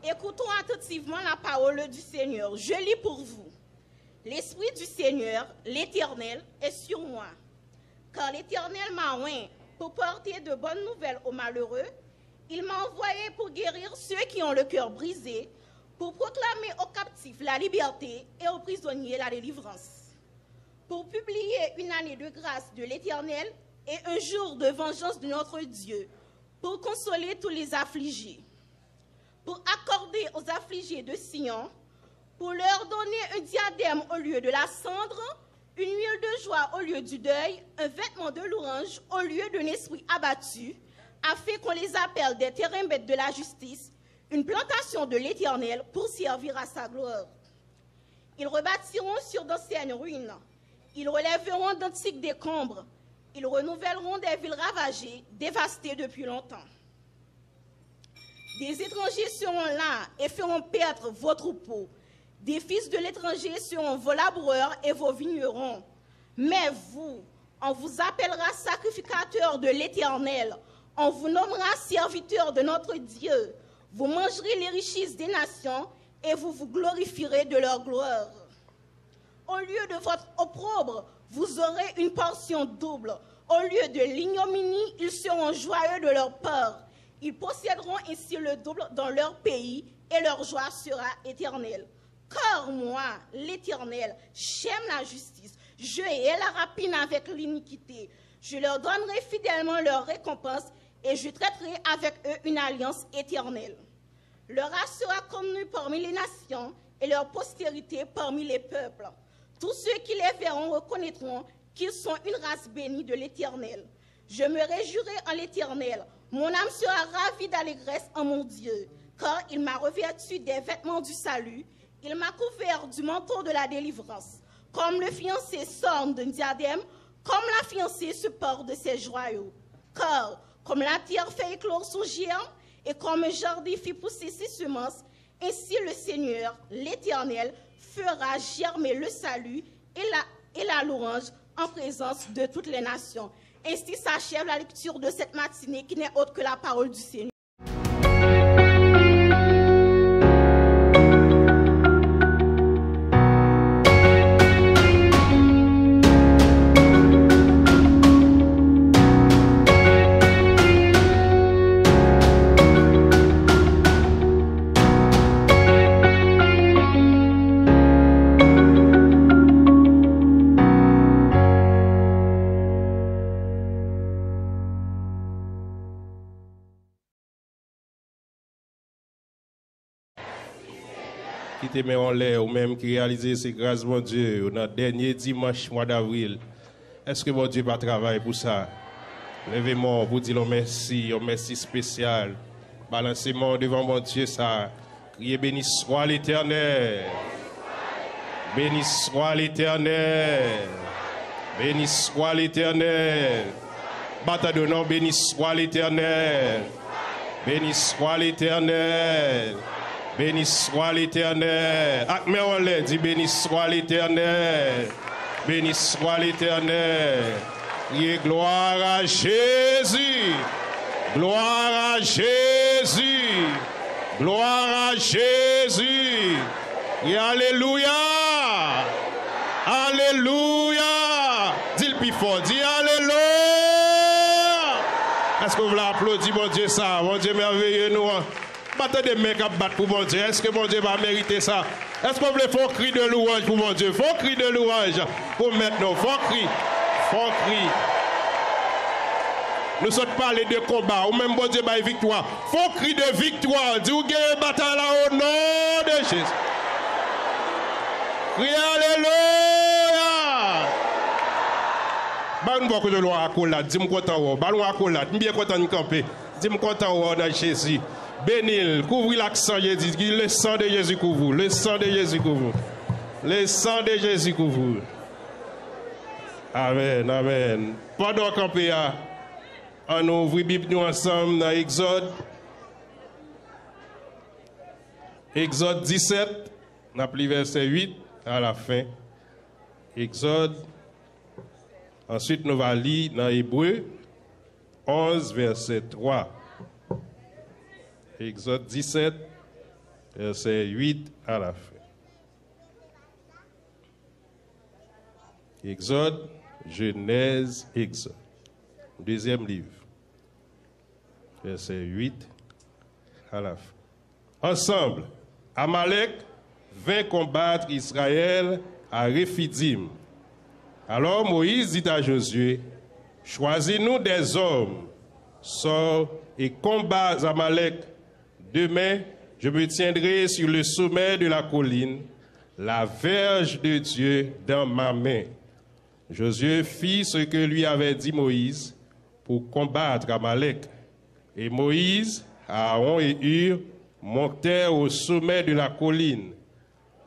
Écoutons attentivement la parole du Seigneur. Je lis pour vous. L'Esprit du Seigneur, l'Éternel, est sur moi. Car l'Éternel m'a oint pour porter de bonnes nouvelles aux malheureux. Il m'a envoyé pour guérir ceux qui ont le cœur brisé, pour proclamer aux captifs la liberté et aux prisonniers la délivrance, pour publier une année de grâce de l'Éternel et un jour de vengeance de notre Dieu, pour consoler tous les affligés, pour accorder aux affligés de Sion, pour leur donner un diadème au lieu de la cendre, une huile de joie au lieu du deuil, un vêtement de louange au lieu d'un esprit abattu, afin qu'on les appelle des terrains bêtes de la justice, une plantation de l'Éternel pour servir à sa gloire. Ils rebâtiront sur d'anciennes ruines, ils relèveront d'antiques décombres, ils renouvelleront des villes ravagées, dévastées depuis longtemps. Des étrangers seront là et feront perdre vos troupeaux. Des fils de l'étranger seront vos laboureurs et vos vignerons. Mais vous, on vous appellera sacrificateurs de l'Éternel. On vous nommera serviteurs de notre Dieu. Vous mangerez les richesses des nations et vous vous glorifierez de leur gloire. Au lieu de votre opprobre, vous aurez une portion double. Au lieu de l'ignominie, ils seront joyeux de leur part. Ils posséderont ainsi le double dans leur pays et leur joie sera éternelle. Car moi, l'Éternel, j'aime la justice. Je hais la rapine avec l'iniquité. Je leur donnerai fidèlement leur récompense et je traiterai avec eux une alliance éternelle. Leur race sera connue parmi les nations et leur postérité parmi les peuples. Tous ceux qui les verront reconnaîtront qu'ils sont une race bénie de l'Éternel. Je me réjouirai en l'Éternel. Mon âme sera ravie d'allégresse en mon Dieu, car il m'a revêtu des vêtements du salut. Il m'a couvert du manteau de la délivrance. Comme le fiancé s'orne d'un diadème, comme la fiancée se porte de ses joyaux. Car, comme la terre fait éclore son géant, et comme un jardin fait pousser ses semences, ainsi le Seigneur, l'Éternel, fera germer le salut et la louange en présence de toutes les nations. Ainsi s'achève la lecture de cette matinée qui n'est autre que la parole du Seigneur. Qui te met en l'air ou même qui réalise ces grâces, mon Dieu, dans le dernier dimanche mois d'avril. Est-ce que mon Dieu va travailler pour ça? Levez-moi pour dire un merci spécial. Balancez-moi devant mon Dieu ça. Criez béni soit l'Éternel. Béni soit l'Éternel. Béni soit l'Éternel. Bata de nom, béni soit l'Éternel. Béni soit l'Éternel. Béni soit l'Éternel. Mais on l'a dit, béni soit l'Éternel. Béni soit l'Éternel. Et gloire à Jésus. Gloire à Jésus. Gloire à Jésus. Et alléluia. Alléluia. Dis le plus fort. Dis alléluia. Est-ce que vous voulez applaudir mon Dieu ça? Mon Dieu merveilleux nous. Battez des mecs à battre pour mon Dieu. Est-ce que mon Dieu va mériter ça? Est-ce que vous voulez faire un cri de louange pour mon Dieu? Faut un cri de louange pour maintenant. Faut un cri. Faut un cri. Nous sommes parlé de combat. Ou même bon Dieu va victoire. Faut un cri de victoire. Dis vous gagnez bataille là au nom de Jésus. Criez alléluia. Bah nous de loi à coulade. Dis-moi content. Ballon à coulade. Bien content de camper. Dis-moi content dans Jésus. Bénil, couvrez l'accent Jésus. Le sang de Jésus couvre. Le sang de Jésus couvre. Le sang de Jésus couvre. Amen, amen. Pendant qu'on peut, on ouvre la Bible nous ensemble dans Exode. Exode 17, on a pris verset 8 à la fin. Exode. Ensuite, nous allons lire dans Hébreu 11, verset 3. Exode 17, verset 8 à la fin. Exode, Genèse, Exode. Deuxième livre. Verset 8 à la fin. Ensemble, Amalek vint combattre Israël à Réphidim. Alors Moïse dit à Josué, choisis-nous des hommes, sors et combats Amalek. Demain, je me tiendrai sur le sommet de la colline, la verge de Dieu dans ma main. Josué fit ce que lui avait dit Moïse pour combattre Amalek. Et Moïse, Aaron et Hur montèrent au sommet de la colline.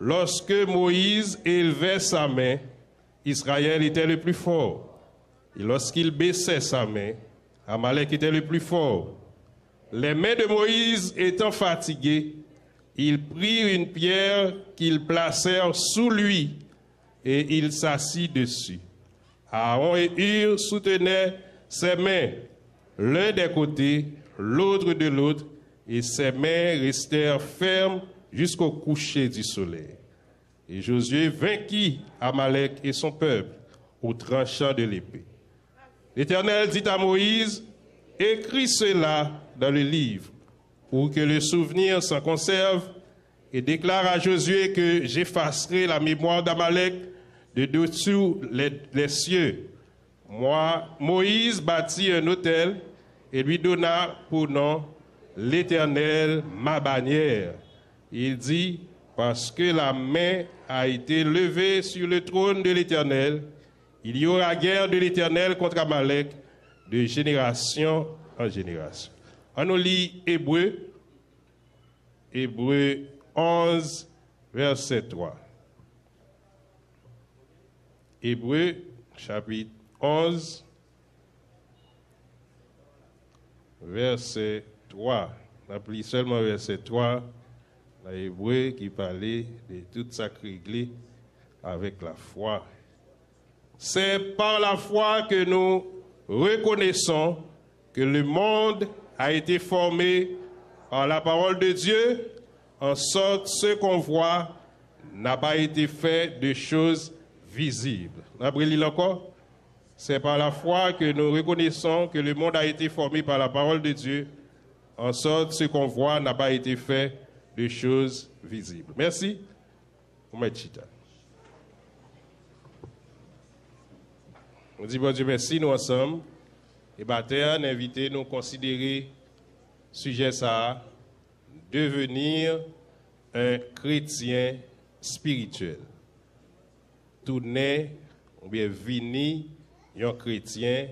Lorsque Moïse élevait sa main, Israël était le plus fort. Et lorsqu'il baissait sa main, Amalek était le plus fort. Les mains de Moïse étant fatiguées, ils prirent une pierre qu'ils placèrent sous lui et il s'assit dessus. Aaron et Hur soutenaient ses mains, l'un des côtés, l'autre de l'autre, et ses mains restèrent fermes jusqu'au coucher du soleil. Et Josué vainquit Amalek et son peuple au tranchant de l'épée. L'Éternel dit à Moïse, écris cela dans le livre pour que le souvenir s'en conserve et déclare à Josué que j'effacerai la mémoire d'Amalek de dessous les cieux. Moi, Moïse bâtit un autel et lui donna pour nom l'Éternel, ma bannière. Il dit, parce que la main a été levée sur le trône de l'Éternel, il y aura guerre de l'Éternel contre Amalek de génération en génération. On nous lit Hébreu 11, verset 3. Hébreu, chapitre 11, verset 3. On appelle seulement verset 3, dans Hébreu qui parlait de tout ça réglé avec la foi. C'est par la foi que nous reconnaissons que le monde a été formé par la parole de Dieu, en sorte que ce qu'on voit n'a pas été fait de choses visibles. On va lire encore. C'est par la foi que nous reconnaissons que le monde a été formé par la parole de Dieu, en sorte que ce qu'on voit n'a pas été fait de choses visibles. Merci. On dit bon Dieu merci, nous ensemble. Et bâtard, invité nous considérer sujet ça, devenir un chrétien spirituel. Tourner ou bien venir un chrétien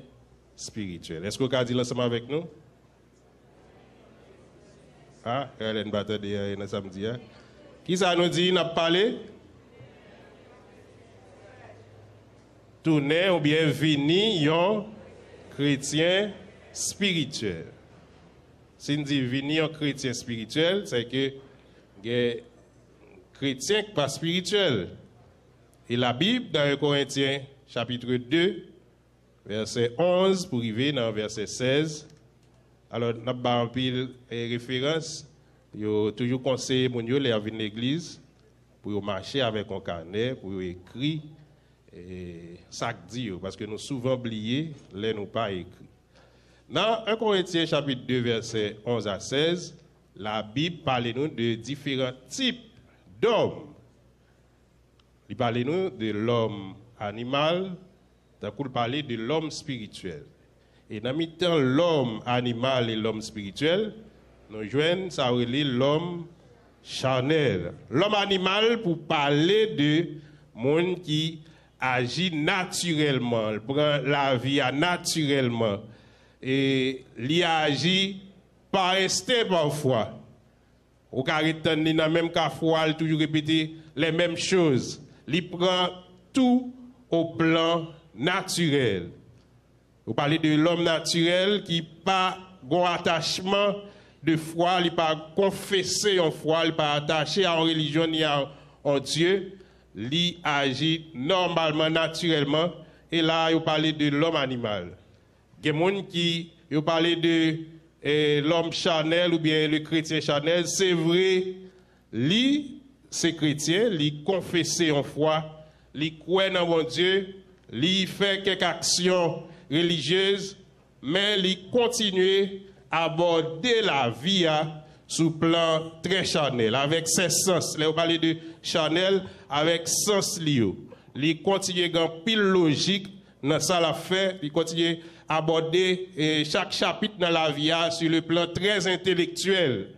spirituel. Est-ce que vous pouvez dire ensemble avec nous? Ah, elle a une bataille de samedi. Qui ça nous dit, n'a parlé? Tourner ou bien venir un chrétien spirituel. Si on dit venir un chrétien spirituel, c'est que les chrétiens pas spirituels. Et la Bible, dans 1 Corinthiens, chapitre 2, verset 11, pour arriver dans verset 16, alors, nous avons pile référence. Yo toujours conseillé mon yo les venir l'église pour marcher avec un carnet, pour écrire ça dit parce que nous souvent oublié les nous pas écrit. Dans 1 Corinthiens chapitre 2 verset 11 à 16, la Bible parle nous de différents types d'hommes. Il parle nous de l'homme animal, d'un coup parler de l'homme spirituel. Et dans mi-temps, l'homme animal et l'homme spirituel, nous joignons ça l'homme charnel. L'homme animal pour parler de monde qui agit naturellement, prend la vie naturellement. Et il agit par instinct parfois. Au carré dans la même cafoual, il toujours répéter les mêmes choses. Il prend tout au plan naturel. Vous parlez de l'homme naturel qui n'a pas un attachement de foi, il n'a pas confessé en foi, il n'a pas attaché à une religion ni à un Dieu. Il agit normalement, naturellement. Et là, vous parlez de l'homme animal. Il y a des gens qui parlent de l'homme charnel ou bien le chrétien charnel. C'est vrai, Li, c'est chrétien, li confesser en foi, li croit dans mon Dieu, li fait quelques actions religieuses, mais li continue à aborder la vie sous plan très charnel, avec ses sens. Là, on parle de charnel, avec sens lié. Li continue à pile logique dans ça la fait, li continue à aborder chaque chapitre dans la vie sur le plan très intellectuel.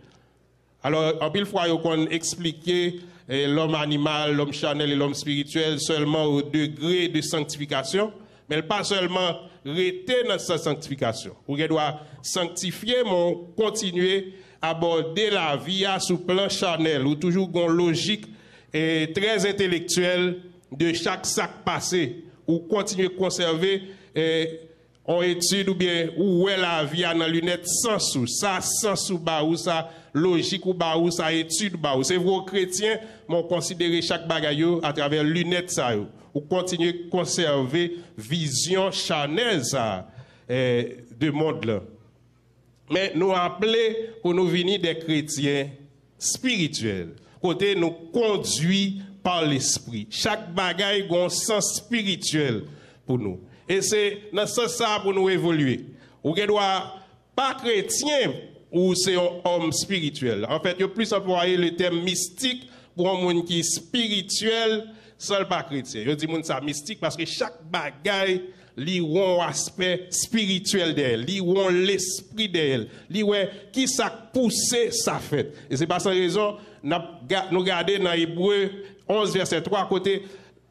Alors, en pile fois, on expliquer l'homme animal, l'homme charnel et l'homme spirituel seulement au degré de sanctification, mais pas seulement rester dans sa sanctification. Vous devez sanctifier, mais continuer à aborder la vie sous plan charnel, ou toujours une logique et très intellectuelle de chaque sac passé, ou continuer à conserver en étude ou bien où est la vie dans lunette sans ou ça sans ou ba ou ça logique ou ba ou ça étude ba ou c'est vos chrétiens m'ont considéré chaque bagaille à travers lunettes ça ou continuer à conserver vision charnelle ça de monde là mais nous appeler pour nous venir des chrétiens spirituels côté nous conduit par l'esprit chaque bagaille a un sens spirituel pour nous. Et c'est dans ce sens pour nous évoluer. Ou ne doit pas chrétien ou c'est un homme spirituel. En fait, il y a plus employé le terme mystique pour un monde qui est spirituel, seul pas chrétien. Je dis ça mystique parce que chaque bagaille li ont un aspect spirituel d'elle, li ont l'esprit d'elle, li ouais qui ça poussé ça fait. Et c'est pas sans raison nous regardons dans Hébreu 11 verset 3 côté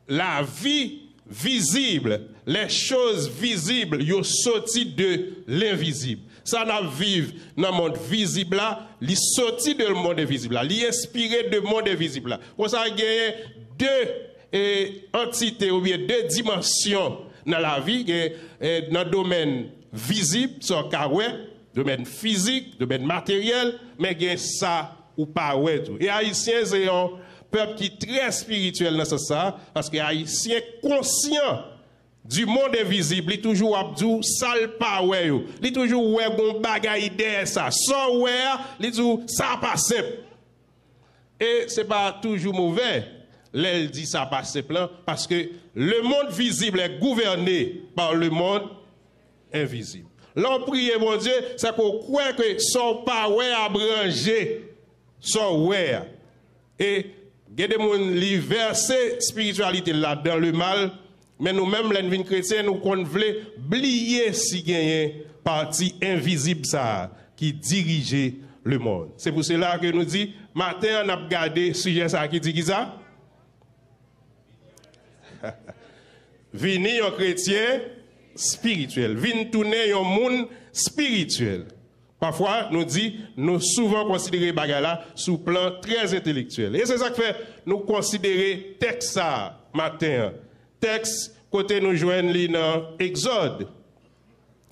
la vie visible, les choses visibles, ils sorti de l'invisible. Ça n'a vivre dans le monde visible là, ils sorti de le monde invisible là, ils inspiré de monde invisible là. Pour ça il y a deux entités ou bien deux dimensions dans la vie, dans le domaine visible, sur domaine physique, domaine matériel, mais il y a ça ou pas ouais tout. Et haïtiens c'est un peuple qui est très spirituel dans ce sens, parce que les Haïtiens conscients du monde invisible, ils toujours abdou sale pas ouais yo. Ils toujours ouais bon bagaille derrière ça. Sans ouais, ils toujours ça pas simple. Et c'est pas toujours mauvais. L'elle dit ça pas simple parce que le monde visible est gouverné par le monde invisible. L'on prie mon Dieu, c'est qu'on croit que son pas ouais à branger, son ouais. Et il y a des gens qui versent spiritualité là dans le mal, mais nous-mêmes, les chrétiens, nous voulons oublier si il y a une partie invisible ça, qui dirige le monde. C'est pour cela que nous disons, matin, on a regardé le sujet ça qui dit ça. Vini un chrétien spirituel, vini tourner un monde spirituel. Parfois, nous dit, nous souvent considérer bagala sous plan très intellectuel. Et c'est ça que fait, nous considérer texte ça, matin. Texte, côté nous joignent dans Exode.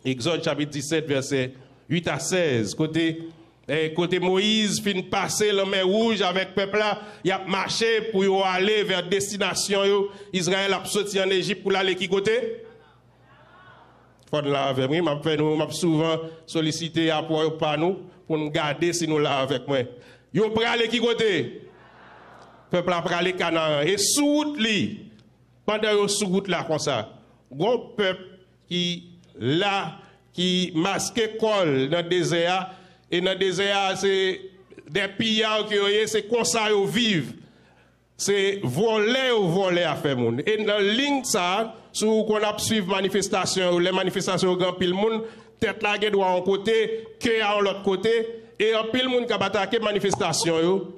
Exode chapitre 17, verset 8 à 16. Côté Moïse, fin passer la mer rouge avec le peuple là, il a marché pour aller vers destination. Israël a sorti en Égypte pour aller qui côté? Là avec moi, m'a souvent sollicité apport par nous pour nous garder si nous là avec moi. Yo prêt aller qui côté? Peuple a prêt aller Canaan et sous route li. Pendant yo sous route là comme ça. Gon peuple qui là qui masque col dans le désert et dans le désert c'est des pillards qui c'est comme ça yo vivent. C'est voler à faire monde. Et dans la ligne ça, si on a suivi manifestation, les manifestations grand pile monde, tête là doit en côté, cœur à l'autre côté, et en pile monde qui a attaqué manifestation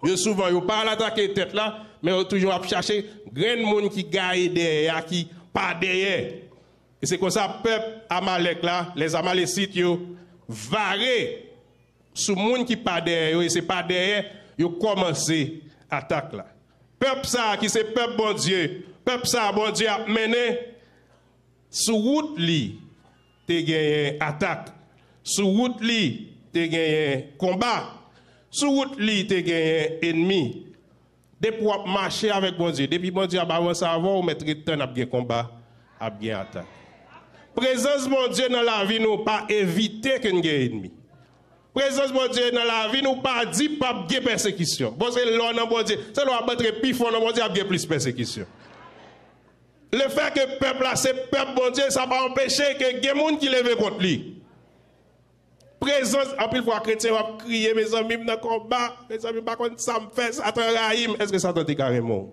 yo souvent yo pas attaquer tête là, mais yo toujours à chercher grand monde qui gagne derrière qui pas derrière. Et c'est comme ça peuple Amalek là, les Amalécites yo varé sous monde qui pas derrière et c'est pas derrière, yo commencé attaque là. Peuple ça qui c'est peuple bon Dieu. Peuple ça bon Dieu a mené sous route li te gagné attaque. Sous route li te gagné combat. Sous route li te gagné ennemi. Depuis marcher avec bon Dieu, depuis bon Dieu a ba savoir ou mettre temps à bien combat, à bien attaque. Présence bon Dieu dans la vie nous pas éviter que nous ennemi. Présence de Dieu dans la vie, nous pas dit pas de persécution. Parce que l'on a bon Dieu, c'est l'on a battre plus fort, bon Dieu, il y a plus persécution. Le fait que le peuple là, c'est peuple bon Dieu, ça va empêcher que des gens qui lèvent contre lui. Présence, en plus, fois chrétien va crier, mes amis, dans le combat, mes amis, par contre, ça me fait, ça t'enrahim. Est-ce que ça t'entend carrément?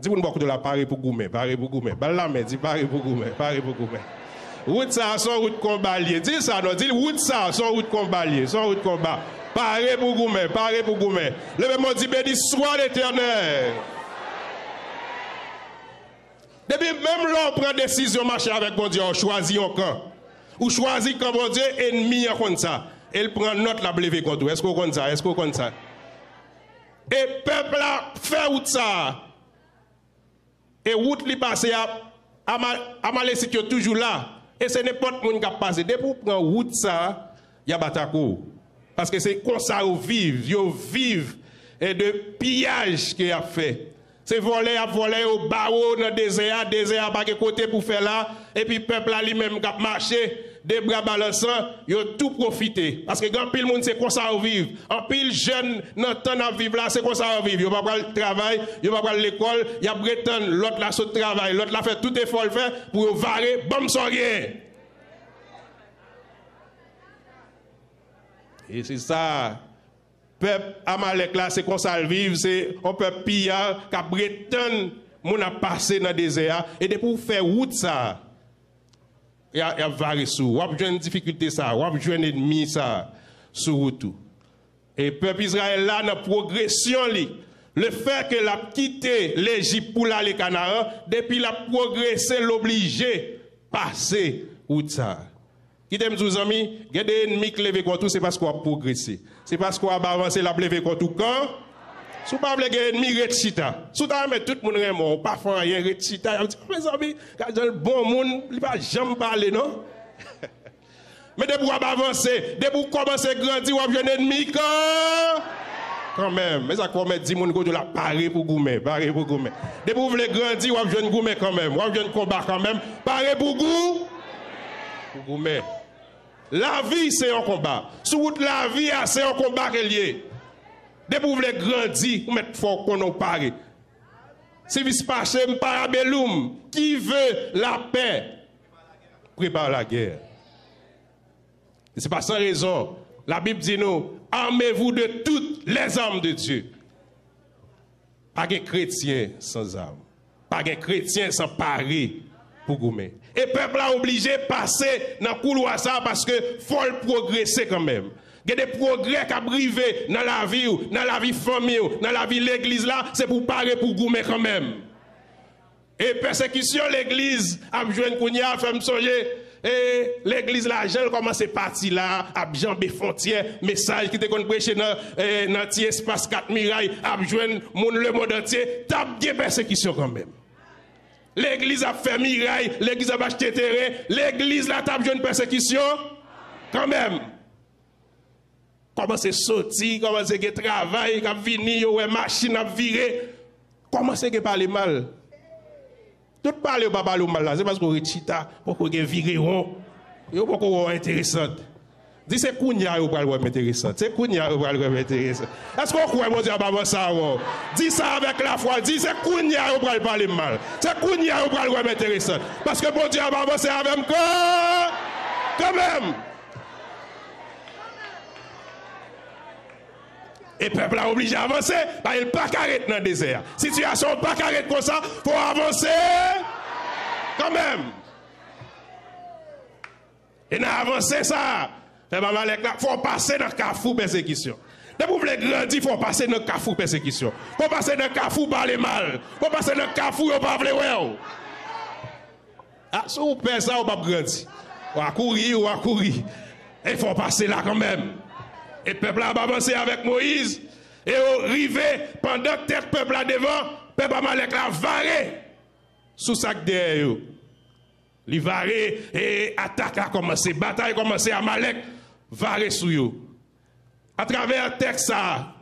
Dis-moi beaucoup de la paré pour goumer, paré pour goumer. Bala, mais dis paré pour goumer, paré pour goumer. Route ça, son route combat lié. Dis ça, non, dis route ça, son route combat lié, son route combat. Paré pour goumer, paré pour goumer. Le même dit, béni soit l'Éternel. Depuis même là, on prend décision, marcher avec mon Dieu, on choisit un camp. Ou choisit comme mon Dieu, ennemi comme ça. Elle prend note la bleve contre. Est-ce qu'on compte ça? Est-ce qu'on compte ça? Et peuple là, fait route ça. Et route li passe à Malaisie qui est toujours là. Et c'est n'importe qui qui passe. Dès pour prendre route ça, il y a bataille. Parce que c'est comme ça qu'ils vivent. Ils vivent et de pillage qu'il a fait. C'est voler au barreau dans le désert, pas de côté pour faire là. Et puis le peuple là lui-même qui a marché, des bras balançants, ils ont tout profité. Parce que quand pile monde c'est comme ça vivre. En pile jeune, dans le temps de vivre là, c'est comme ça vivre. Ils ne vont pas le travail, ils ne vont pas l'école, ils ont prétendre l'autre là sur le travail, l'autre là fait tout effort faire pour varer, bon sans rien. Et c'est ça. Peuple Amalek là, c'est comme ça le vivre, c'est un peuple pillard qui a prétend mon a passé dans le désert et de pour faire route ça. Il y a varié sous, ou a une difficulté ça, ou a un ennemi ça sur route. Et peuple Israël là dans progression le fait que l'a quitté l'Égypte pour aller au Canaan, depuis la progressé l'obligé passer route ça. Qui t'aime, mes amis, il y a des ennemis qui lèvent contre tout, c'est parce qu'on a progressé. C'est parce qu'on a avancé la lever contre tout. Quand si vous parlez de ennemis, rétchita. Si vous avez tout le monde est mort, pas faire rien, rétchita. Mes amis, quand le bon monde, il ne va jamais parler, non? Mais dès que vous avancez, dès que vous commencez à grandir, vous avez un ennemi quand même. Mais ça commence à dire que vous la paré pour goumer, paré pour goumer. Dès que vous voulez grandir, vous avez un goumer quand même, vous avez un combat quand même, paré pour goumer. La vie, c'est un combat. Sur la vie, c'est un combat qui est lié. Dès que vous voulez grandir, vous mettez fort qu'on en parle. Si vous passez un parabellum, qui veut la paix, prépare la guerre. Ce n'est pas sans raison. La Bible dit nous, armez-vous de toutes les armes de Dieu. Pas de chrétien sans armes. Pas de chrétien sans parer pour goumer. Et le peuple a obligé de passer dans le couloir ça parce que faut le progresser quand même. Il y a des progrès qui arrivent dans la vie famille, dans la vie de l'église là, c'est pour parer pour goumer quand même. Et persécution l'église a besoin de kounya fait me songer et l'église là j'ai commencé parti là a jambe frontière message qui te kon prêcher dans espace 4 murailles a besoin le monde entier tape des persécution quand même. L'église a fait miraille, l'église a acheté terrain, l'église là tape une persécution quand même. Comment c'est sorti, comment c'est que travail, qui a venu, ouais machine a viré, comment c'est que parler mal. Tout parler pas parler mal là, c'est parce qu'on rechita, pour qu'on viré rond, yo pour qu'on intéressante. Dis c'est kounya ou pas le intéressant. C'est kounya ou pas le intéressant. Est-ce qu'on croit mon Dieu pas ça? Dis ça avec la foi. Dis c'est kounya ou pas le parler mal. C'est kounya ou pas le intéressant. Parce que mon Dieu va avancer avec moi. Quand même. Et le peuple a obligé d'avancer. Parce qu'il pas carré dans le désert. Situation pas carré comme ça. Faut avancer. Quand même. Et n'a avancé ça. Il faut passer dans le carrefour persécution. Dès que vous voulez grandir, il faut passer dans le carrefour persécution. Il faut passer dans le carrefour parler mal. Il faut passer dans le carrefour et pas vouloir. Ah, si vous faites ça, vous ne pouvez pas grandir. Ou à courir. Et il faut passer là quand même. Et le peuple a avancé avec Moïse. Et arrivé, pendant que le peuple a devant, le peuple a malek la varé sous sac derrière eux. Les varé et attaque a commencé, bataille a commencé à Malek, varé sous eux. À travers le texte,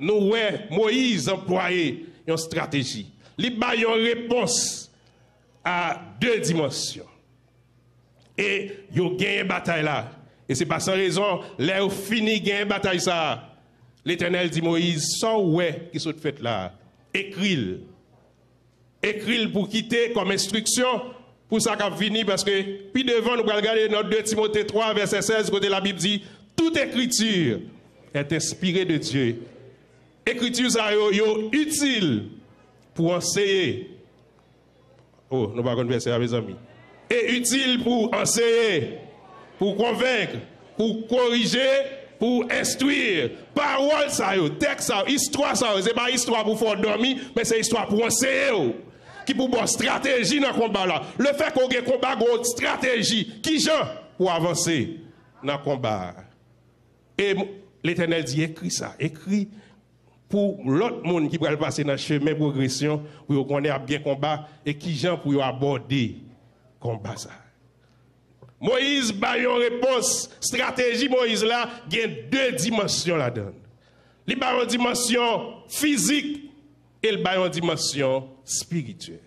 nous voyons Moïse employer une stratégie. Il a une réponse à deux dimensions. Et il a gagné une bataille là. Et c'est pas sans raison, là où fini gain bataille ça. L'Éternel dit Moïse, sans ouais qui sont fait là, écris-le. Écris-le pour quitter comme instruction pour ça qu'a fini parce que puis devant nous allons regarder notre 2 Timothée 3 verset 16 côté la Bible dit toute écriture est inspirée de Dieu. Écriture ça yo utile pour enseigner. Oh, nous pas verset avec mes amis. Et utile pour enseigner, pour convaincre, pour corriger, pour instruire. Parole ça yo, texte ça, histoire ça, c'est pas histoire pour faire dormir, mais c'est histoire pour enseigner. Qui pour bonne stratégie dans le combat là. Le fait qu'on ait un combat, une stratégie, qui genre pour avancer dans le combat. Et l'Éternel dit, écris ça, écris pour l'autre monde qui va passer dans le chemin de progression, pour qu'on ait bien combat, et qui genre pour aborder le combat ça. Moïse a une réponse, stratégie Moïse là, il y a 2 dimensions là-dedans. Il y a une dimension physique et il y a une dimension spirituelle.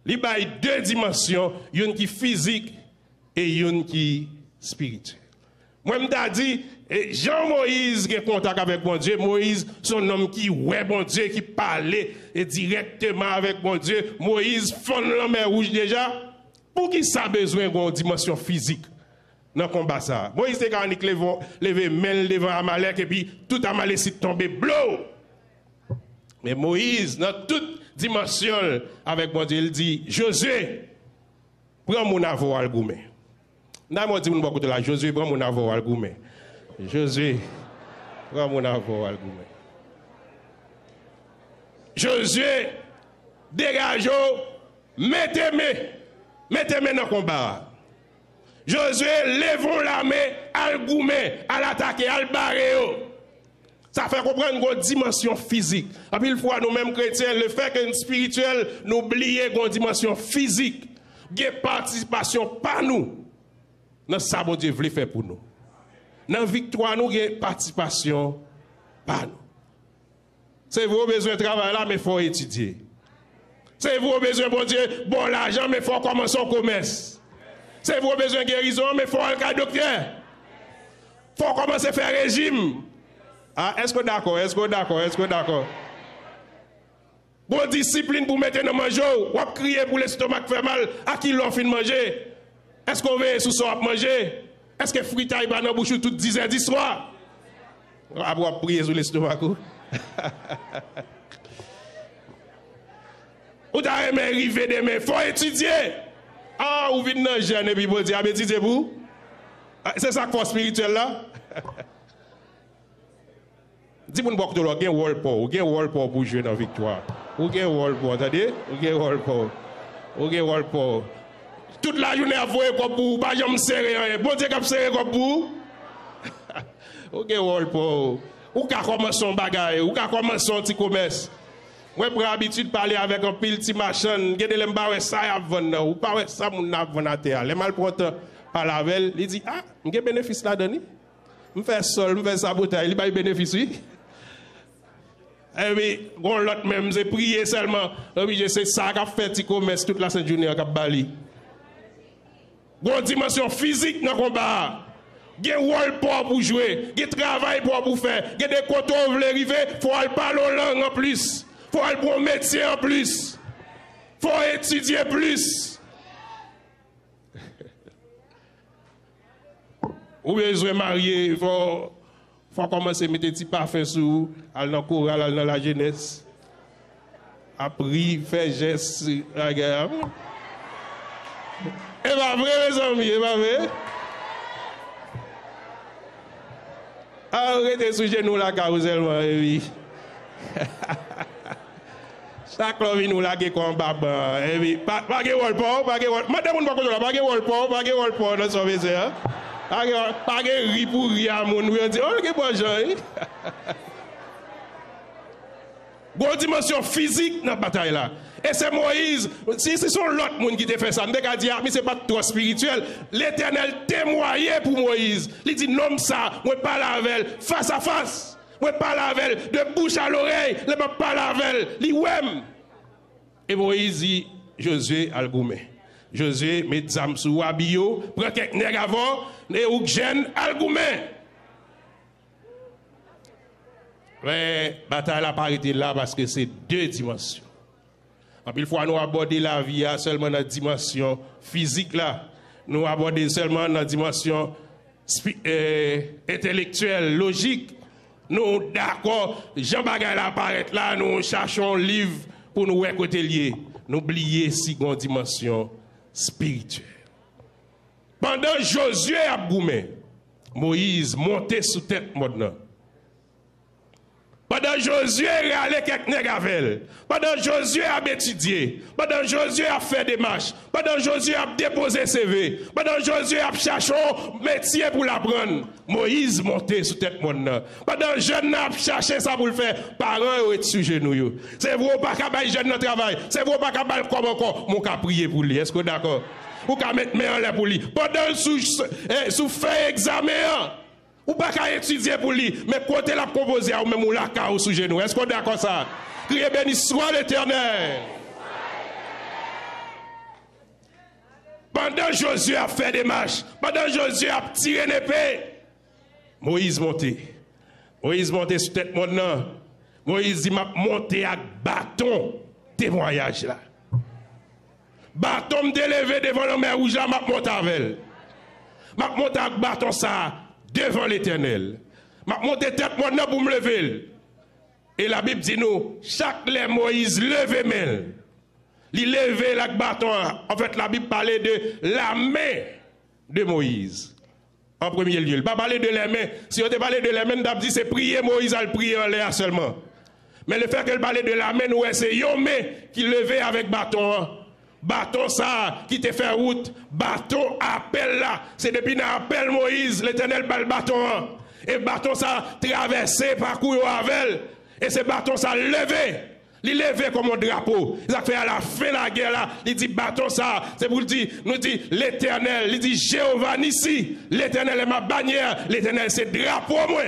Il y a 2 dimensions, une qui est physique et une qui est spirituelle. Moi, je dit, Jean-Moïse qui a contact avec mon Dieu, Moïse, son homme qui ouais bon Dieu, qui parlait directement avec mon Dieu, Moïse fond la mer rouge déjà. Pour qui ça a besoin d'une dimension physique dans le combat ça? Moïse était quand il levé main devant Amalek et puis tout Amalek s'est tombé blow. Mais Moïse, dans toute dimension avec mon Dieu, il dit, Josué, prends mon avou al goumé. N'a dit mon côté là, Josué, prends mon avou al goumé. Josué, prends mon avou al goumé. Josué, dégagez, mettez-moi dans le combat. Josué, levons l'armée, al goumé, à l'attaquer, al barrer. Ça fait comprendre une dimension physique. Et puis, une fois, nous-mêmes chrétiens, le fait que spirituel, nous oublions une dimension physique, une participation par nous. Dans ça, bon Dieu voulait faire pour nous. Dans la victoire, nous avons une participation par nous. C'est vous besoin de travail là, mais il faut étudier. C'est vous besoin, bon Dieu, bon l'argent, mais il faut commencer au commerce. C'est vous besoin de guérison, mais il faut aller à docteur. Il faut commencer à faire régime. Ah, est-ce que d'accord? Est-ce que d'accord? Est-ce que d'accord? Bonne discipline pour mettre dans manger, ou crier pour l'estomac fait mal, à qui l'on fin de manger? Est-ce qu'on veut sous son à manger? Est-ce que fruit taille dans la bouche tout 10 heures du soir? Après, on prier sur l'estomac. Ou t'as aimé arriver demain, faut étudier. Ah, ou vite dans jeune et puis vous dire, étudier vous? C'est ça que spirituel là? Dis-moi une fois que tu as un wall pour jouer dans la victoire. Ou un wall pour, attendez? Ou un wall pour. Ou un wall pour. Toute la journée à voir comme vous, pas jamais serrer. Bon Dieu, cap serrer comme vous. Ou un wall pour. Ou qu'à commencer son bagage, ou qu'à commencer son petit commerce. Moi, j'ai l'habitude de parler avec un petit machin, je ne sais pas ça à vendre, ou pas ça à vendre à terre. Les malprontes par la veille, il dit, ah, j'ai bénéfice là-dedans. Je fais sol, je fais sabotage, il n'y a pas de bénéfice, oui. Et puis, l'autre même, j'ai prié seulement. Et puis, c'est ça qui a fait petit commerce toute la sainte journée à Bali. Bonne dimension physique dans le combat. Il y a un rôle pour jouer, il y a un travail pour faire, il y a des côtés où vous voulez arriver, il faut aller parler aux langues en plus. Il faut aller pour un métier en plus. Il faut étudier plus. Ou bien je vais marier, il faut commencer à mettre des petits parfums sur, aller dans le choral, aller dans la jeunesse. Après, faire geste à la guerre. Et pas vrai, mes amis, et pas vrai? Arrêtez sous genou la carousel, oui. Chaque homme nous l'a gagné comme baba. Et puis, pas de wall pour, pas de wall. Madame, pas de wall pour, dans son vaisseau. Pas de riz pour rien, mon nous dit, oh, que bon joie. Bonne dimension physique dans la bataille là. Et c'est Moïse, si ce sont l'autre monde qui te fait ça, je ne dire, mais ce n'est pas trop spirituel. L'Éternel témoignait pour Moïse. Il dit, non, ça, moi parle avec elle face à face. Moi parle avec elle de bouche à l'oreille. Je ne parle avec elle. Il ouais. Et Moïse dit, Josué al goumé. Josué met des âmes sous Abio, prend quelques nègres avant, et ou gêne Algoumen. Mais la bataille n'a pas arrêté là parce que c'est deux dimensions. En plus, fois nous aborder la vie seulement dans la dimension physique là. Nous aborder seulement dans la dimension intellectuelle, logique. Nous d'accord, Jean Bagay apparaît là, nous cherchons un livre pour nous écouter lié. Nous oublions si une dimension spirituelle. Pendant Josué a goumé, Moïse montait sous tête maintenant. Pendant Josué a allé quelques nègres. Pendant Josué a étudié. Pendant Josué a fait des marches. Pendant Josué a déposé CV. Pendant Josué a cherché un métier pour l'apprendre. Moïse montait sous tête monde. Pendant jeune a cherché ça pour le faire. Parents sont sur genoux. C'est vous pas qu'à bailler jeune dans travail. C'est vous pas qu'à bailler comme encore. Mon cas prier pour lui. Est-ce que d'accord? Ou qu'à mettre main en l'air pour lui. Pendant sous fait examen. Ou pas qu'à étudier pour lui, mais côté la composé ou même ou la ou sous genou. Est-ce qu'on est d'accord ça? Criez béni soit l'Éternel. Pendant Josué a fait des marches, pendant Josué a tiré une épée, Moïse montait. Moïse montait sur tête maintenant. Moïse dit m'a monté avec bâton témoignage là. Bâton me délevé devant la mer rouge là, m'a monté avec elle. M'a monté avec bâton ça devant l'Éternel. M'a monté tête maintenant pour me lever. Et la Bible dit nous, chaque les Moïse levait main. Il levait le bâton. En fait, la Bible parlait de la main de Moïse. En premier lieu. Il ne pas parler de la main. Si on te parlait de la main, on dit c'est prier Moïse à le prier en l'air seulement. Mais le fait qu'elle parlait de la main, c'est une main qui levait avec bâton. Bâton ça, qui te fait route. Bâton appel là. C'est depuis l'appel Moïse, l'Éternel bat le bâton. Et bâton ça traversé, parcouru avec. Et ce bâton ça levé. Il levé comme un drapeau. Il a fait à la fin de la guerre là. Il dit bâton ça. C'est pour dire, nous dit l'Éternel. Il dit Jéhovah ici. L'Éternel est ma bannière. L'Éternel c'est drapeau moi.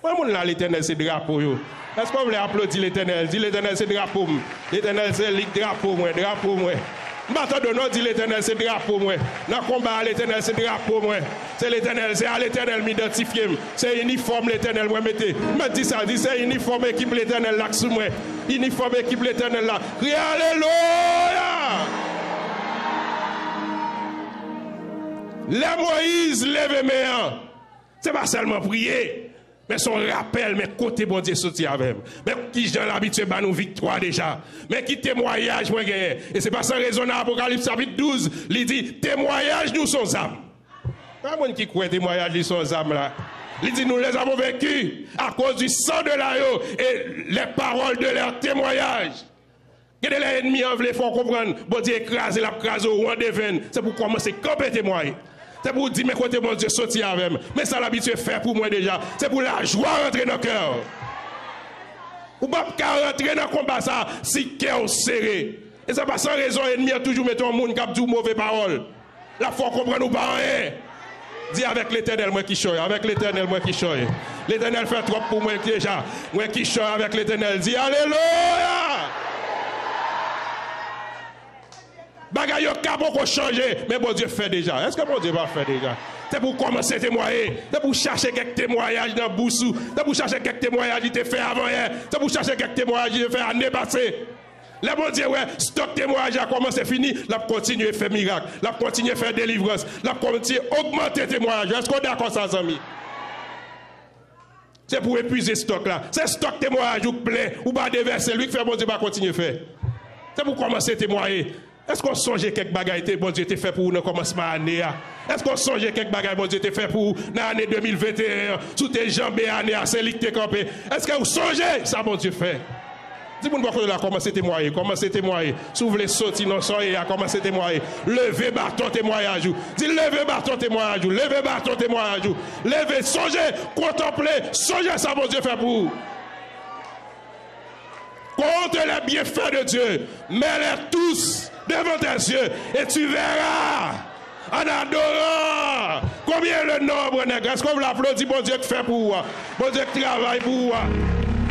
Moi là l'Éternel c'est drapeau yo. Est-ce qu'on veut applaudir l'Éternel? Dit l'Éternel c'est drapeau. L'Éternel c'est drapeau moi, drapeau moi. Bâton de nom dit l'Éternel c'est drapeau moi. Dans le combat l'Éternel c'est drapeau moi. C'est l'Éternel, c'est à l'Éternel m'identifier. C'est uniforme l'Éternel moi mettez. Me dit ça, dit c'est uniforme équipe l'Éternel là sous moi. Uniforme équipe l'Éternel là. Alléluia. Les Moïse lève mes mains. C'est pas seulement prier. Mais son rappel, mais côté bon Dieu sorti avec. Mais qui j'ai l'habitude de nous victoire déjà. Mais qui témoignage moi gagné. Et c'est pas sans raison dans Apocalypse chapitre 12, il dit témoignage nous sommes âmes. Pas monde qui croit témoignage nous sommes âmes là. Il dit nous les avons vécus à cause du sang de l'agneau et les paroles de leur témoignage. Qu'est-ce que l'ennemi en veut faut comprendre. Bon Dieu écrase la crase au roi des veines. C'est pour commencer à camper témoigner. C'est pour dire, mais côté mon Dieu, sortir avec moi. Mais ça l'habitude fait pour moi déjà. C'est pour la joie rentrer dans le cœur. Ou pas rentrer dans le combat ça, si le cœur serré. Et ça pas sans raison, ennemi a toujours mis un monde qui a dit mauvaise parole. La foi comprendre ou pas rien. Dis avec l'Éternel, moi qui choye. Avec l'Éternel, moi qui choye. L'Éternel fait trop pour moi déjà. Moi qui choye avec l'Éternel. Dis Alléluia. Bagay yo ka beaucoup changer, mais bon Dieu fait déjà. Est-ce que bon Dieu va faire déjà? C'est pour commencer à témoigner. C'est pour chercher quelques témoignages dans Boussou. C'est pour chercher quelques témoignages qui te fait avant hier. C'est pour chercher quelques témoignages qui te fait l'année passée. Le bon Dieu, ouais, stock témoignage a commencé fini. La continue à faire miracle. La continue à faire délivrance. La continue à augmenter témoignage. Est-ce qu'on est d'accord ça, amis? C'est pour épuiser stock là. C'est stock témoignage ou plein. Ou pas déverser. Lui qui fait bon Dieu va continuer à faire. C'est pour commencer à témoigner. Est-ce qu'on songe quelques bagailles bon Dieu t'a fait pour nous commencement année? Est-ce qu'on songe quelques bagailles bon Dieu t'a fait pour l'année 2021 sous tes jambes année à c'est lui qui campé? Est-ce que vous songez ça bon Dieu fait? Dis-moi pourquoi là commencez à témoigner, commencez à témoigner. S'ouvre les sorties non sans et à commencer à témoigner. Levez bâton témoignage. Dis levez bâton témoignage. Levez bâton témoignage. Levez, songez, contemplez, songez ça bon Dieu fait pour vous. Compte les bienfaits de Dieu, mets-les tous devant tes yeux et tu verras en adorant combien le nombre n'est. Est-ce qu'on vous l'applaudit, bon Dieu qui fait pour vous, bon Dieu qui travaille pour vous.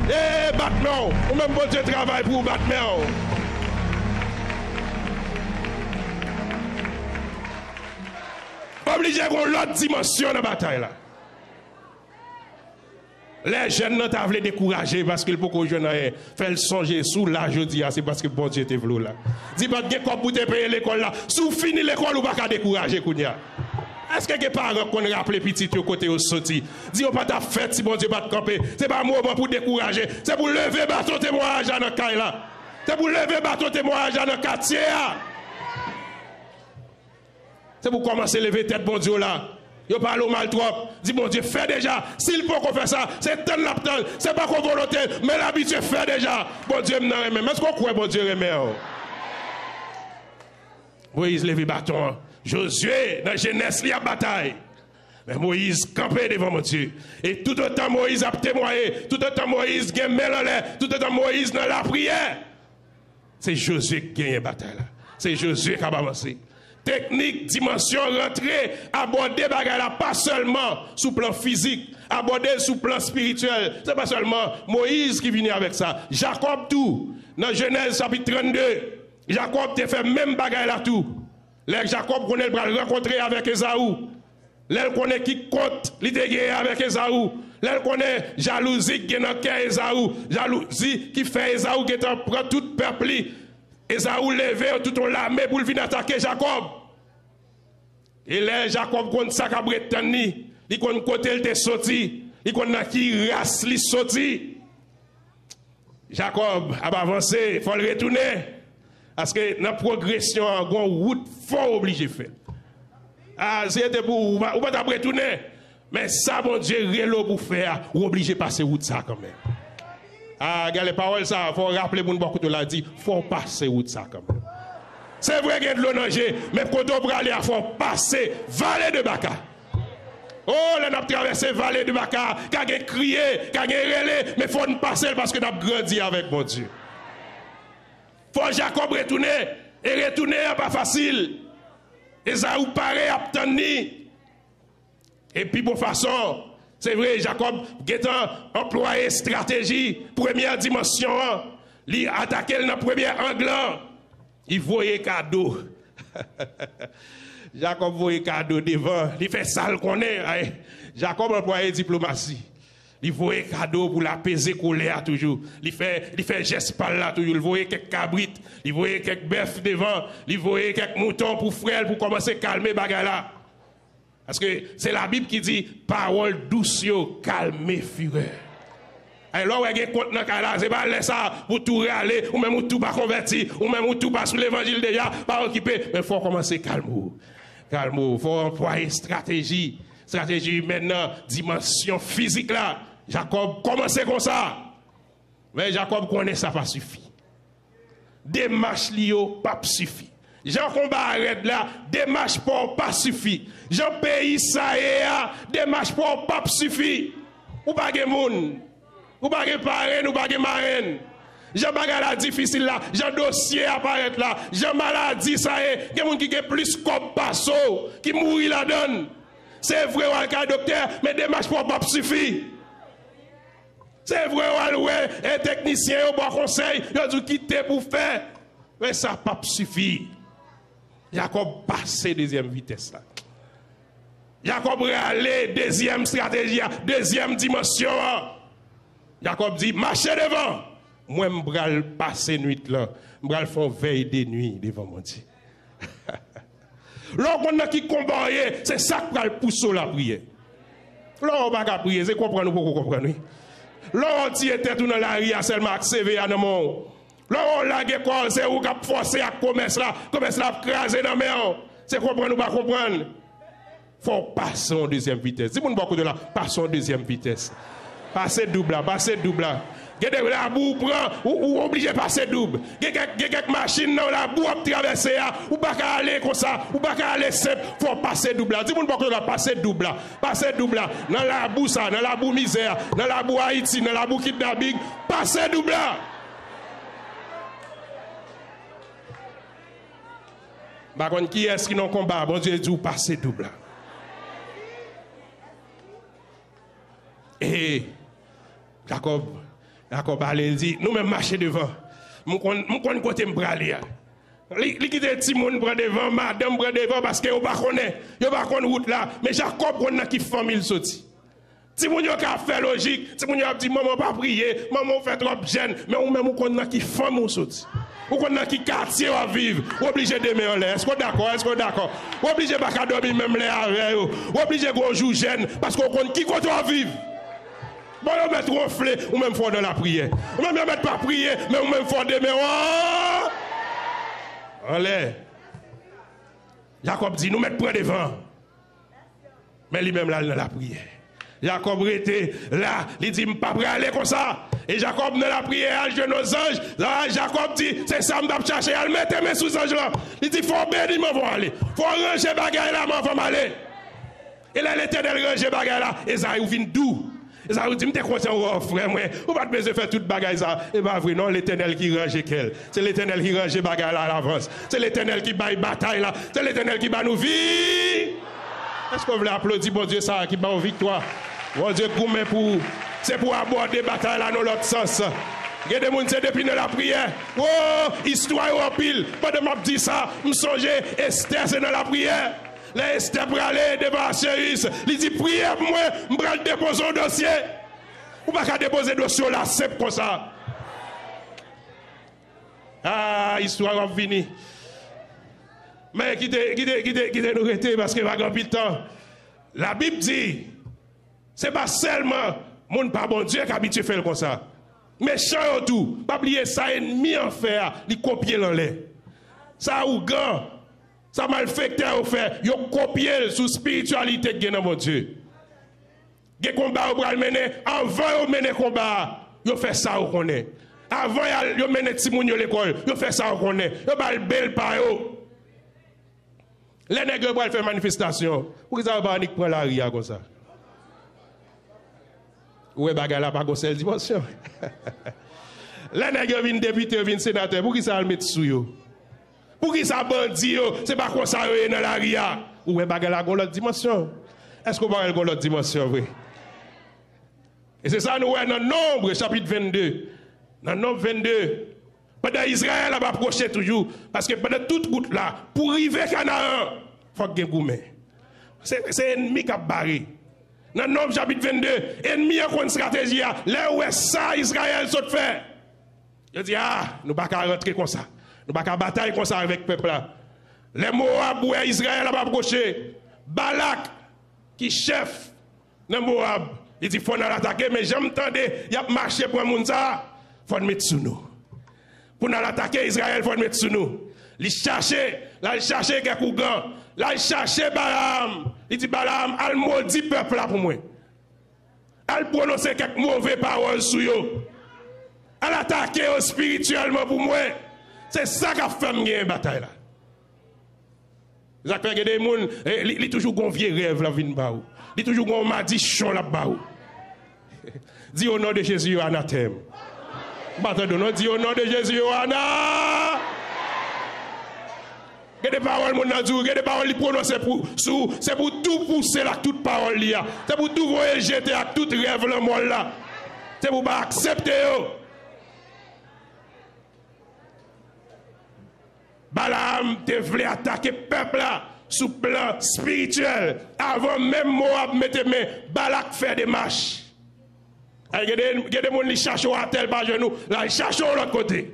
Et Batman, ou même bon Dieu travaille pour Batman. Obligé qu'on l'autre dimension dans la bataille là. Les jeunes n'ont pas voulu décourager parce qu'ils ne peuvent pas faire songer sous là, je dis, c'est parce que bon Dieu était venu là. Dis pas que comme pour te payer l'école là, sous fini l'école ou pas décourager Kounia. Est-ce que les parents qu'on rappelle petit au côté au sorti, dis on pas ta fête si bon Dieu pas te camper, c'est pas un moment pour décourager, c'est pour lever bateau témoignage dans le cas là. C'est pour lever bateau témoignage dans le quartier là. C'est pour commencer à lever tête bon Dieu là. Yo parle au mal trop. Dis bon Dieu, fais déjà. S'il faut qu'on fasse ça, c'est tant l'aptan. C'est pas qu'on volonté, mais l'habitude fait déjà. Bon Dieu m'en remet. Est-ce qu'on croit bon Dieu remet? Moïse lève bâton. Josué, dans Genèse, il y a bataille. Mais Moïse campait devant mon Dieu. Et tout le temps Moïse a témoigné. Tout le temps Moïse gagne l'air. Tout le temps Moïse dans la prière. C'est Josué qui gagne la bataille là. C'est Josué qui a avancé. Technique, dimension, rentrée, aborder bagarre pas seulement sous plan physique, aborder sous plan spirituel. C'est pas seulement Moïse qui vient avec ça. Jacob tout. Dans Genèse chapitre 32, Jacob te fait même bagarre là tout. Là Jacob connaît le rencontrer avec Esaü. Là il connaît qui compte, il était avec Esaü. Là il connaît jalousie qui est dans le cœur Esaü. Jalousie qui fait Esaü qui prend tout peuple. Esaü levé tout en l'armée pour venir attaquer Jacob. Et là, Jacob compte ça qu'a Bretagne, il compte côté il était sorti, il compte qui race li sorti. Jacob a avancé, il faut le retourner. Parce que dans la progression, on a une route fort obligé de faire. Ah, c'était pour, ou pas retourner. Mais ça, mon Dieu, rélo pour faire, ou obligé de passer route ça quand même. Ah, regarde les paroles, ça, il faut rappeler pour nous, beaucoup de l'a dit, il faut passer route ça quand même. C'est vrai qu'il y a de l'eau nager, mais quand on peut aller, il faut passer vallée de Baka. Oh, là, on a traversé vallée de Baka, qu'on a crié, qu'on a relé, mais il faut nous passer parce que nous avons grandi avec mon Dieu. Il faut Jacob retourner, et retourner n'est pas facile. Esaü paraît à obtenir. Et puis, pour façon, c'est vrai, Jacob a employé stratégie, première dimension, il a attaqué dans le premier angle. Il voyait cadeau. Jacob voyait cadeau devant. Il fait ça qu'on est. Jacob employait diplomatie. Il voyait cadeau pour l'apaiser colère toujours. Il fait geste par là toujours. Il voyait quelques cabrites. Il voyait quelques bœufs devant. Il voyait quelques moutons pour frère pour commencer à calmer bagarre là. Parce que c'est la Bible qui dit parole douce, calmer fureur. Alors, il y a un compte dans le c'est pas laisser ça pour tout râler, ou même tout pas converti, ou même tout pas sous l'évangile déjà, pas occupé. Mais il faut commencer calme. Calme, il faut employer stratégie. Stratégie maintenant, dimension physique là. Jacob commençait comme ça. Mais Jacob connaît ça pas suffit. Démarche lio pas suffit. Jean combat arrête là, démarche pas suffit. Jean pays ça et démarche pas suffit. Ou pas de monde. Ou pas de parrain, ou pas de marraine. Jean bagala difficile là, Jean dossier apparaît là, Jean maladie ça est, il y a des gens qui ont plus comme passo, qui mourit la donne. C'est vrai, ou al docteur, mais démarche pas suffit. C'est vrai, ou ouais, un technicien au bon conseil, il a dû quitter pour faire. Mais ça pas suffit. Jacob passe deuxième vitesse là. Jacob aller deuxième stratégie, deuxième dimension. Jacob dit, marchez devant. Moi, je vais passer nuit là. Je vais faire veille de nuit devant mon Dieu. Lorsqu'on a qui combat, c'est ça qui va le pousser la prière. Lorsqu'on va pas prier, c'est comprendre pour comprendre. Lorsqu'on tient tête dans la ria seulement accéder à nos mots. Lorsqu'on la l'école, c'est où qu'on forcer à commerce là craser dans main. C'est comprendre ou pas comprendre. Faut passer en deuxième vitesse. Si vous ne beaucoup de là, passons en deuxième vitesse. Passer double là, passer double là. La boue prend, ou obligé de passer double. Il y a quelques machines dans la boue à traverser, ou pas qu'à aller comme ça, ou pas qu'à aller simple, il faut passer double là. Dis-moi pas que là, passer double là. Passer double là. Dans la boue ça, dans la boue misère, dans la boue Haïti, dans la boue kidnapping, passer double là. Par contre, qui est-ce qui n'ont combat? Bon Dieu dit, passer double là. Et Jacob allait dit, nous même marcher devant. Mon côté me braler. Li quitte Timon prend devant, madame prend devant parce que yo pas connaît route là, mais Jacob connaît qui famille sorti. Timon yo ka fait logique, Timon yo a dit maman pas prier, maman fait trop jeune, mais ou même ou connaît qui famille sorti. Ou connaît qui quartier à vivre, ou obligé de mettre en l'air. Est-ce que d'accord? Ou obligé pas ka dormir même les avec ou obligé go jour jeune parce qu'on connaît qui côté à vivre. Bon, on met ronfler, ou même fort dans la prière. Ou même mettre pas prier, mais ou même fort de mais allez. Jacob dit, nous mettons près devant. Mais lui-même là, dans la prière. Jacob était là, il dit, je ne peux pas aller comme ça. Et Jacob dans la prière, je nos anges. Là, Jacob dit, c'est ça, je vais chercher. Elle met mes sous anges là. Il dit, il faut bénir, je vais aller. Il faut ranger bagaille là, je vais aller. Et là, l'Éternel range bagaille là. Et ça, il vient d'où? Et ça, il dit, je suis content, frère, moi. Vous ne pouvez pas faire toute bagaille ça. Et bien, vrai, non, l'Éternel qui range qu'elle. C'est l'Éternel qui range bagaille là à l'avance. C'est l'Éternel qui bat bataille là. C'est l'Éternel qui bat nous vie. Est-ce qu'on veut applaudir, bon Dieu, ça, qui bat aux victoires? Bon Dieu, c'est pour aborder bataille là dans l'autre sens. Il y a des gens qui sont depuis dans la prière. Oh, histoire en pile. Pendant que je dis ça, je me songe, Esther, c'est dans la prière. Les Esther pour aller devant Chéris. Il dit, priez pour moi, je vais déposer un dossier. Ou pas déposer un dossier là, c'est comme ça. Ah, histoire va venir. Mais qui te nous arrêter parce que va grand pile temps. La Bible dit, c'est pas seulement mon pas bon Dieu qui habitué faire comme ça. Méchant au tout, pas oublier ça ennemi en faire, il copier dans l'air. Ça ou grand, ça malfecteur au fait, yo copier sous spiritualité qui dans mon Dieu. Des combats au bras mener, avant de mener combat, yo fait ça au connaît. Avant yo mener timoun à l'école, yo fait ça au connaît. Yo bal belle par yo. Les nègres pour faire manifestation. Pour ça va prendre la ria comme ça. Ouais bagarre là pas comme cette dimension. Les nègres viennent député, viennent sénateur, pour qui ça le mettre sous yo? Pour qui ça bandit yo? C'est pas comme ça yo dans la ria. Ouais bagarre là l'autre dimension. Est-ce qu'on parle de l'autre dimension vrai? Et c'est ça nous voyons dans Nombre chapitre 22. Dans Nombre 22. Pendant Israël a approché toujours. Parce que pendant toute route là, pour arriver à Canaan, il faut que vous ayez. C'est l'ennemi qui a barré. Dans Nombre chapitre 22, l'ennemi a une stratégie. Là où est ça, Israël saute fait. Il dit, nous ne pouvons pas rentrer comme ça. Nous ne pouvons pas batailler comme ça avec le peuple là. Les Moab où Israël a approché. Balak, qui est chef dans Moab, il dit, il faut l'attaquer, mais j'entends, il y a marché pour un ça, il faut le mettre sous nous. Pour nous attaquer Israël, il faut le mettre sous nous. Il cherche quelques grands. Là, il cherche Balaam. Il dit, Balaam, al maudit peuple là pour moi. Al prononcer quelques mauvaises paroles sur eux. Al attaquer spirituellement pour moi. C'est ça qui a fait une bataille là. Il y a des gens qui toujours un vieux rêve là, il y a toujours un madichon là-bas. Dis au nom de Jésus, anathème. Dis au nom de Jésus, Anna. Il y a des paroles, il y a des paroles qui prononcent c'est pour tout pousser là, toute parole là. C'est pour tout voyer jeter à tout rêve le monde là. C'est pour pas accepter. Balaam te voulait attaquer le peuple là sous plan spirituel. Avant même Moab mettre main, Balak fait des marches. Il y a des gens qui cherchent à tel par genou, là ils cherchent de l'autre côté.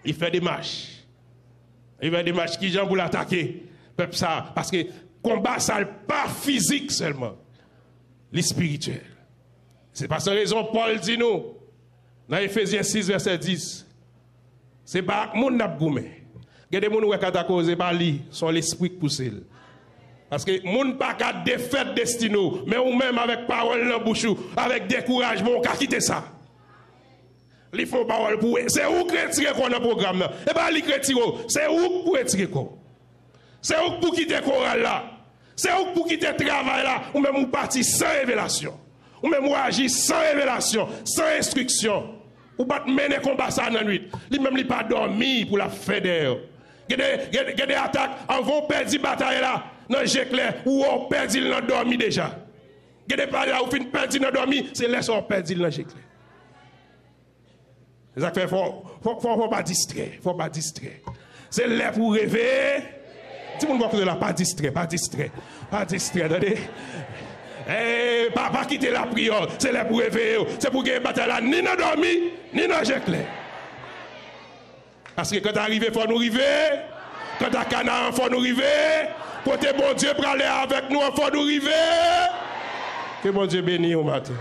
Il fait des marches. Il fait des marches qui pour l'attaquer. Peuple ça, parce que combat ça n'est pas physique seulement, les spirituel. C'est pas sans raison Paul dit nous dans Ephésiens 6 verset 10. C'est pas mon n'a goumé. Il y a des gens qui ont causé par lui, sont l'esprit qui pousse. Parce que mon pas qu'à défaite destino, mais ou même avec parole dans la bouche, avec découragement, on peut quitter ça. Ils font parole pour eux. C'est où qui retire qu'on a programme là. Et pas li retire, c'est où pour retirer quoi. C'est où pour quitter chorale là. C'est où pour quitter travail là, ou même ou partir sans révélation. Ou même ou agir sans révélation, sans instruction. Ou pas mener combat ça dans la nuit. Lui même il pas dormi pour la fédère. Il y a des attaques, on va perdre la bataille là, dans le clair, ou on perd dans le dormi déjà. Il y a des batailles où on perd dans le dormi, c'est là qu'on perd dans le clair. Ça fait faut pas distraire, faut pas distraire. C'est là pour rêver. Tout le monde va là, pas distrait, pas distrait, pas distrait, attendez. Eh, pas quitter la prière, c'est là pour rêver, c'est pour gagner bataille là, ni dans dormi, ni dans jeter. Parce que quand t'arrives, il faut nous arriver. Quand t'as Canaan, il faut nous arriver. Côté bon Dieu pour aller avec nous, il faut nous arriver. Que bon Dieu bénisse au matin.